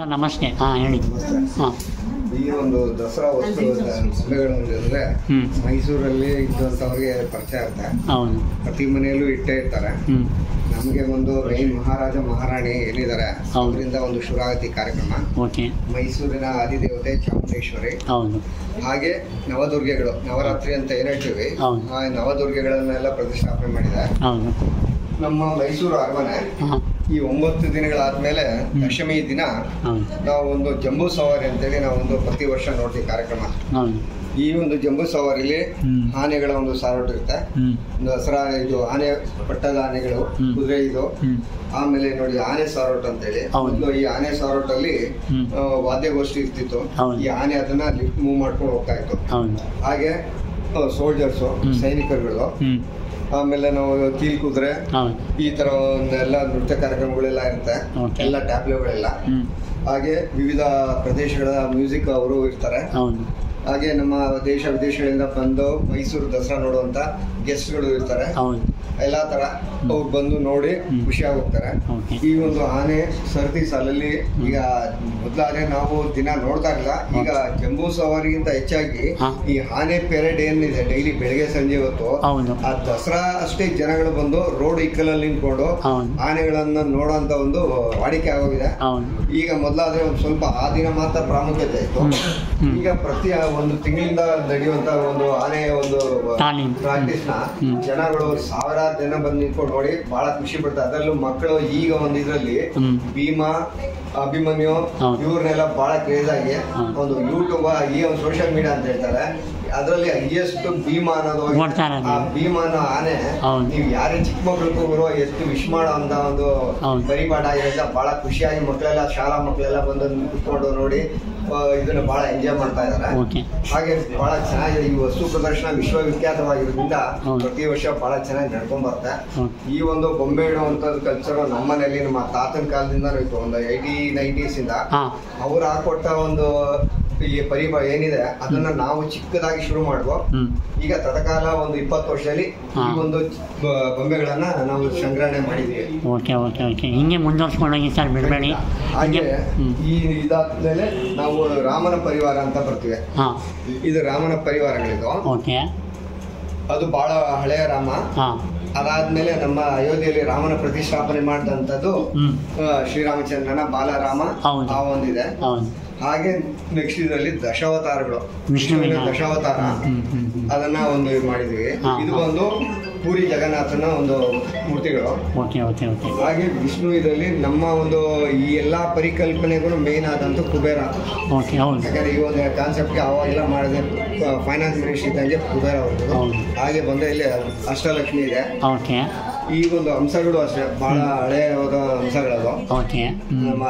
Sir ನಮಸ್ತೆ. ಹಾಂ ಹೇಳಿ. ಹಾಂ, ಈ ಒಂದು ದಸರಾ ವಸ್ತು ಗೊಂಬೆಗಳು ಅಂದರೆ ಮೈಸೂರಲ್ಲಿ ಇದ್ದಂಥವ್ರಿಗೆ ಪರಿಚಯ ಇರುತ್ತೆ. ಹೌದು, ಪ್ರತಿ ಮನೆಯಲ್ಲೂ ಇಟ್ಟೇ ಇರ್ತಾರೆ. ನಮಗೆ ಒಂದು ಮೈನ್ ಮಹಾರಾಜ ಮಹಾರಾಣಿ ಏನಿದ್ದಾರೆ ಅವರಿಂದ ಒಂದು ಶುರುವಾಗತಿ ಕಾರ್ಯಕ್ರಮ. ಓಕೆ. ಮೈಸೂರಿನ ಆದಿದೇವತೆ ಚಾಮುಂಡೇಶ್ವರಿ, ಹೌದು, ಹಾಗೆ ನವದುರ್ಗೆಗಳು, ನವರಾತ್ರಿ ಅಂತ ಏನು ಹೇಳ್ತೀವಿ, ಆ ನವದುರ್ಗೆಗಳನ್ನೆಲ್ಲ ಪ್ರತಿಷ್ಠಾಪನೆ ಮಾಡಿದ್ದಾರೆ. ಹೌದು. ನಮ್ಮ ಮೈಸೂರು ಅರಮನೆ ಈ 9 ದಿನಗಳಾದ್ಮೇಲೆ ದಶಮಿ ದಿನ ನಾವು ಒಂದು ಜಂಬೂ ಸವಾರಿ ಅಂತೇಳಿ ನಾವು ಒಂದು ಪ್ರತಿ ವರ್ಷ ನೋಡ್ತೀವಿ ಕಾರ್ಯಕ್ರಮ. ಈ ಒಂದು ಜಂಬೂ ಸವಾರಿಲಿ ಆನೆಗಳ ಒಂದು ಸಾರೋಟ ಇರುತ್ತೆ. ದಸರಾ ಇದು ಆನೆ ಪಟ್ಟದ ಆನೆಗಳು, ಕುದುರೆ ಇದು, ಆಮೇಲೆ ನೋಡಿ ಆನೆ ಸಾರೋಟ ಅಂತೇಳಿ. ಈ ಆನೆ ಸಾರೋಟಲ್ಲಿ ವಾದ್ಯಗೋಷ್ಠಿ ಇರ್ತಿತ್ತು. ಈ ಆನೆ ಅದನ್ನ ಲಿಫ್ಟ್ ಮೂವ್ ಮಾಡ್ಕೊಂಡು ಹೋಗ್ತಾ ಇತ್ತು. ಹಾಗೆ ಸೋಲ್ಜರ್ಸು, ಸೈನಿಕರುಗಳು, ಆಮೇಲೆ ನಾವು ಕೀಲ್ ಕುದುರೆ, ಈ ತರ ಒಂದೆಲ್ಲ ನೃತ್ಯ ಕಾರ್ಯಕ್ರಮಗಳೆಲ್ಲ ಇರುತ್ತೆ. ಎಲ್ಲ ಟ್ಯಾಬ್ಲೆಗಳೆಲ್ಲ, ಹಾಗೆ ವಿವಿಧ ಪ್ರದೇಶಗಳ ಮ್ಯೂಸಿಕ್ ಅವರು ಇರ್ತಾರೆ. ಹಾಗೆ ನಮ್ಮ ದೇಶ ವಿದೇಶಗಳಿಂದ ಬಂದು ಮೈಸೂರು ದಸರಾ ನೋಡುವಂತ ಗೆಸ್ಟ್ಗಳು ಇರ್ತಾರೆ. ಎಲ್ಲಾ ತರ ಅವ್ರು ಬಂದು ನೋಡಿ ಖುಷಿಯಾಗಿ ಹೋಗ್ತಾರೆ. ಈ ಒಂದು ಆನೆ ಸರತಿ ಸಾಲಲ್ಲಿ ಈಗ ಮೊದಲಾದ್ರೆ ನಾವು ದಿನ ನೋಡ್ತಾ ಇಲ್ಲ, ಈಗ ಜಂಬೂ ಸವಾರಿಗಿಂತ ಹೆಚ್ಚಾಗಿ ಈ ಆನೆ ಪೆರೇಡ್ ಏನಿದೆ ಡೈಲಿ ಬೆಳಗ್ಗೆ ಸಂಜೆ ಹೊತ್ತು, ಆ ದಸರಾ ಅಷ್ಟೇ ಜನಗಳು ಬಂದು ರೋಡ್ ಇಕ್ಕಲಲ್ಲಿ ನಿಂತ್ಕೊಂಡು ಆನೆಗಳನ್ನ ನೋಡೋಂತ ಒಂದು ವಾಡಿಕೆ ಆಗೋಗಿದೆ. ಈಗ ಮೊದಲಾದ್ರೆ ಒಂದು ಸ್ವಲ್ಪ ಆ ದಿನ ಮಾತ್ರ ಪ್ರಾಮುಖ್ಯತೆ ಇತ್ತು. ಈಗ ಪ್ರತಿ ಒಂದು ತಿಂಗಳಿಂದ ನಡೆಯುವಂತ ಒಂದು ಆನೆಯ ಒಂದು ಪ್ರಾಕ್ಟೀಸ್ ನ ಜನಗಳು ಸಾವಿರಾರು ಜನ ಬಂದು ನಿಂತ್ಕೊಂಡು ನೋಡಿ ಬಹಳ ಖುಷಿ ಪಡ್ತಾರೆ. ಅದರಲ್ಲೂ ಮಕ್ಕಳು ಈಗ ಒಂದು ಇದ್ರಲ್ಲಿ ಭೀಮಾ, ಅಭಿಮನ್ಯು ಇವ್ರನ್ನೆಲ್ಲ ಬಹಳ ಕ್ರೇಜ್ ಆಗಿ ಒಂದು ಯೂಟ್ಯೂಬ್, ಈ ಒಂದು ಸೋಷಿಯಲ್ ಮೀಡಿಯಾ ಅಂತ ಹೇಳ್ತಾರೆ, ಅದರಲ್ಲಿ ಹೈಯೆಸ್ಟ್ ಭೀಮಾ ಅನ್ನೋದು, ಆ ಭೀಮಾ ಅನ್ನೋ ಆನೆ ನೀವು ಯಾರೇ ಚಿಕ್ಕ ಮಕ್ಳಿಗೂ ಬರೋ ಎಷ್ಟು ವಿಶ್ ಮಾಡೋ ಅಂತ ಒಂದು ಪರಿಪಾಠ ಆಗಿರೋದ್ರಿಂದ ಬಹಳ ಖುಷಿಯಾಗಿ ಮಕ್ಕಳೆಲ್ಲ, ಶಾಲಾ ಮಕ್ಕಳೆಲ್ಲ ಬಂದು ಕುತ್ಕೊಂಡು ನೋಡಿ ಇದನ್ನ ಬಹಳ ಎಂಜಾಯ್ ಮಾಡ್ತಾ ಇದ್ದಾರೆ. ಹಾಗೆ ಬಹಳ ಚೆನ್ನಾಗಿದೆ. ಈ ವಸ್ತು ಪ್ರದರ್ಶನ ವಿಶ್ವವಿಖ್ಯಾತವಾಗಿರೋದ್ರಿಂದ ಪ್ರತಿ ವರ್ಷ ಬಹಳ ಚೆನ್ನಾಗಿ ನಡ್ಕೊಂಡ್ ಬರುತ್ತೆ. ಈ ಒಂದು ಗೊಂಬೆ ಇಡುವಂತದ್ದು ಕಲ್ಚರ್ ನಮ್ಮನೇಲಿ ನಮ್ಮ ತಾತನ ಕಾಲದಿಂದ ಇತ್ತು. ಒಂದು 80-90s ಇಂದ ಅವ್ರು ಹಾಕೊಟ್ಟ ಒಂದು ಈ ಪರಿಭಾಷೆ ಏನಿದೆ ಅದನ್ನ ನಾವು ಚಿಕ್ಕದಾಗಿ ಶುರು ಮಾಡುವ. ಈಗ ತಡಕಾಲ ಒಂದು 20 ವರ್ಷದಲ್ಲಿ ಈ ಒಂದು ಬೊಂಬೆಗಳನ್ನ ನಾವು ಸಂಗ್ರಹಣೆ ಮಾಡಿದ್ವಿ. ಹಿಂಗೆ ಮುಂದುವರ್ಸ್ಕೊಂಡೋಗಿ ಸರ್, ಬಿಡಬೇಡಿ. ಹಾಗೆ ಈ ಇದಾದ್ಮೇಲೆ ನಾವು ರಾಮನ ಪರಿವಾರ ಅಂತ ಬರ್ತೀವಿ. ಇದು ರಾಮನ ಪರಿವಾರಗಳಿದು. ಅದು ಬಹಳ ಹಳೆಯ ರಾಮ. ಅದಾದ್ಮೇಲೆ ನಮ್ಮ ಅಯೋಧ್ಯೆಯಲ್ಲಿ ರಾಮನ ಪ್ರತಿಷ್ಠಾಪನೆ ಮಾಡಿದಂಥದ್ದು ಶ್ರೀರಾಮಚಂದ್ರನ ಬಾಲರಾಮ ಆ ಒಂದಿದೆ. ಹಾಗೆ ನೆಕ್ಸ್ಟ್ ಇದರಲ್ಲಿ ದಶಾವತಾರಗಳು, ವಿಷ್ಣುವಿನ ದಶಾವತಾರ, ಅದನ್ನ ಒಂದು ಮಾಡಿದ್ವಿ. ಇದು ಒಂದು ಪೂರಿ ಜಗನ್ನಾಥನ ಒಂದು ಮೂರ್ತಿಗಳು. ಹಾಗೆ ವಿಷ್ಣು ಇದರಲ್ಲಿ ನಮ್ಮ ಒಂದು ಈ ಎಲ್ಲಾ ಪರಿಕಲ್ಪನೆಗಳು ಮೇನ್ ಆದಂತ ಕುಬೇರ. ಯಾಕಂದ್ರೆ ಈ ಒಂದು ಕಾನ್ಸೆಪ್ಟ್ಗೆ ಅವಾಗೆಲ್ಲ ಮಾಡಿದೆ ಫೈನಾನ್ಸ್ ಮಿನಿಸ್ಟ್ರಿ ಇದ್ದಂಗೆ ಕುಬೇರ ಅವ್ರದ್ದು. ಹಾಗೆ ಬಂದ ಇಲ್ಲಿ ಅಷ್ಟಲಕ್ಷ್ಮಿ ಇದೆ. ಈ ಒಂದು ಅಂಶಗಳು ಅಷ್ಟೇ ಬಹಳ ಹಳೆಯವಾದ ಅಂಶಗಳದು ನಮ್ಮ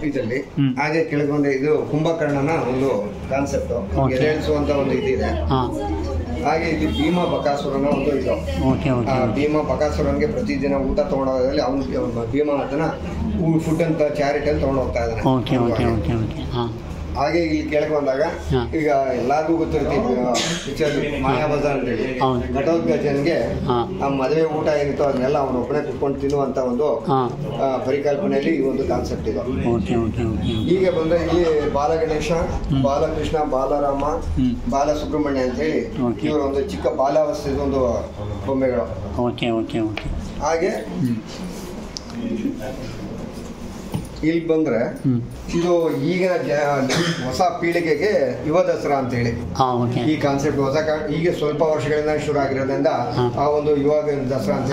ಇದರಲ್ಲಿ. ಹಾಗೆ ಕೆಳಗೊಂಡೆ ಇದು ಕುಂಭಕರ್ಣನ ಒಂದು ಕಾನ್ಸೆಪ್ಟ್ ಎಳೆಸುವಂತ ಒಂದು ಇದಿದೆ. ಹಾಗೆ ಇಲ್ಲಿ ಭೀಮಾ ಬಕಾಸುರನ ಒಂದು ಇದು. ಭೀಮಾ ಬಕಾಸುರನ್ಗೆ ಪ್ರತಿದಿನ ಊಟ ತಗೊಂಡೋದ್ರಲ್ಲಿ ಅವನು ಭೀಮಾ ಅದನ್ನ ಫುಡ್ ಅಂತ ಚಾರಿಟಿ ಅಂತ ತಗೊಂಡು ಹೋಗ್ತಾ ಇದ್ದಾನೆ. ಹಾಗೆ ಇಲ್ಲಿ ಕೇಳಕ್ ಬಂದಾಗ ಈಗ ಎಲ್ಲಾರ್ಗೂ ಗೊತ್ತಿರ್ತೀವಿ ಪಿಕ್ಚರ್ ಮಾಯಾ ಬಜಾರ್ ಅಂತೇಳಿ, ಘಟೋತ್ಕಚನ್ಗೆ ಆ ಮದುವೆ ಊಟ ಏನಿತ್ತು ಅದನ್ನೆಲ್ಲ ಅವನು ಒಬ್ಬನೇ ಕುತ್ಕೊಂಡು ತಿನ್ನುವಂತ ಒಂದು ಪರಿಕಲ್ಪನೆಯಲ್ಲಿ ಈ ಒಂದು ಕಾನ್ಸೆಪ್ಟ್ ಇದು. ಈಗ ಬಂದ್ರೆ ಇಲ್ಲಿ ಬಾಲಗಣೇಶ, ಬಾಲಕೃಷ್ಣ, ಬಾಲರಾಮ, ಬಾಲಸುಬ್ರಹ್ಮಣ್ಯ ಅಂತ ಹೇಳಿ ಇವರು ಒಂದು ಚಿಕ್ಕ ಬಾಲಾವಸ್ಥೆದ ಒಂದು ಬೊಂಬೆಗಳು. ಹಾಗೆ ಇಲ್ಲಿ ಬಂದ್ರೆ ಇದು ಈಗಿನ ಹೊಸ ಪೀಳಿಗೆಗೆ ಯುವ ದಸರಾ ಅಂತ ಹೇಳಿ ಈ ಕಾನ್ಸೆಪ್ಟ್ ಹೊಸ ಈಗ ಸ್ವಲ್ಪ ವರ್ಷಗಳಿಂದ ಶುರು ಆಗಿರೋದ್ರಿಂದ ಆ ಒಂದು ಯುವ ದಸರಾ ಅಂತ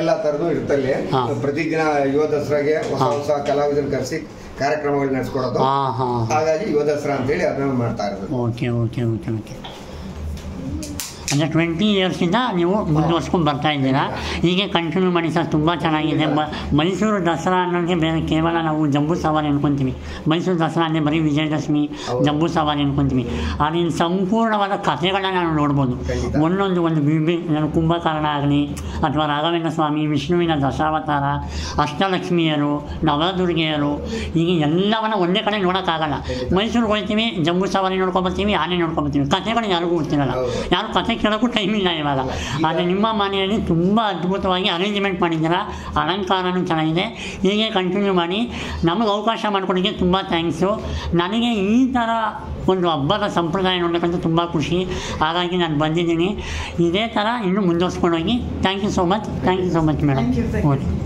ಎಲ್ಲಾ ತರದ್ದು ಇರ್ತಲ್ಲಿ. ಪ್ರತಿದಿನ ಯುವ ದಸರಾಗೆ ಹೊಸ ಕಲಾವಿದರನ್ನು ಕರೆಸಿ ಕಾರ್ಯಕ್ರಮಗಳು ನಡೆಸ್ಕೊಡೋದು. ಹಾಗಾಗಿ ಯುವ ದಸರಾ ಅಂತ ಹೇಳಿ ಅದನ್ನ ಮಾಡ್ತಾ ಇರೋದು. ಅಂದರೆ 20 ಇಯರ್ಸಿಂದ ನೀವು ಮುಂದುವರ್ಸ್ಕೊಂಡು ಬರ್ತಾ ಇದ್ದೀರಾ. ಹೀಗೆ ಕಂಟಿನ್ಯೂ ಮಾಡಿ ಸರ್, ತುಂಬ ಚೆನ್ನಾಗಿದೆ. ಮೈಸೂರು ದಸರಾ ಅನ್ನೋಕ್ಕೆ ಬೇರೆ ಕೇವಲ ನಾವು ಜಂಬೂ ಸವಾರಿ ಅನ್ಕೊತೀವಿ. ಮೈಸೂರು ದಸರಾ ಅಂದರೆ ಬರೀ ವಿಜಯದಶಮಿ ಜಂಬೂ ಸವಾರಿ ಅನ್ಕೊತೀವಿ. ಆದರೆ ಸಂಪೂರ್ಣವಾದ ಕಥೆಗಳನ್ನ ನಾವು ನೋಡ್ಬೋದು. ಒಂದು ಕುಂಭಕರ್ಣ ಆಗಲಿ ಅಥವಾ ರಾಘವೇಂದ್ರ ಸ್ವಾಮಿ, ವಿಷ್ಣುವಿನ ದಶಾವತಾರ, ಅಷ್ಟಲಕ್ಷ್ಮಿಯರು, ನವದುರ್ಗೆಯರು, ಹೀಗೆ ಎಲ್ಲವನ್ನ ಒಂದೇ ಕಡೆ ನೋಡೋಕ್ಕಾಗಲ್ಲ. ಮೈಸೂರಿಗೆ ಹೋಗ್ತೀವಿ, ಜಂಬೂ ಸವಾರಿ ನೋಡ್ಕೊಬರ್ತೀವಿ, ಆನೆ ನೋಡ್ಕೊಬರ್ತೀವಿ. ಕಥೆಗಳು ಯಾರಿಗೂ ಗೊತ್ತಿರಲ್ಲ. ಯಾರು ಕಥೆ ಕೇಳೋಕ್ಕೂ ಟೈಮ್ ಇಲ್ಲ ಇವಾಗ. ಆದರೆ ನಿಮ್ಮ ಮನೆಯಲ್ಲಿ ತುಂಬ ಅದ್ಭುತವಾಗಿ ಅರೇಂಜ್ಮೆಂಟ್ ಮಾಡಿದ್ದೀರಾ, ಅಲಂಕಾರನೂ ಚೆನ್ನಾಗಿದೆ. ಹೀಗೆ ಕಂಟಿನ್ಯೂ ಮಾಡಿ. ನಮಗೆ ಅವಕಾಶ ಮಾಡಿಕೊಡೋಕ್ಕೆ ತುಂಬ ಥ್ಯಾಂಕ್ಸು. ನನಗೆ ಈ ಥರ ಒಂದು ಹಬ್ಬದ ಸಂಪ್ರದಾಯ ನೋಡಬೇಕಂತ ತುಂಬ ಖುಷಿ. ಹಾಗಾಗಿ ನಾನು ಬಂದಿದ್ದೀನಿ. ಇದೇ ಥರ ಇನ್ನೂ ಮುಂದುವರ್ಸ್ಕೊಂಡೋಗಿ. Thank you so much madam. Okay.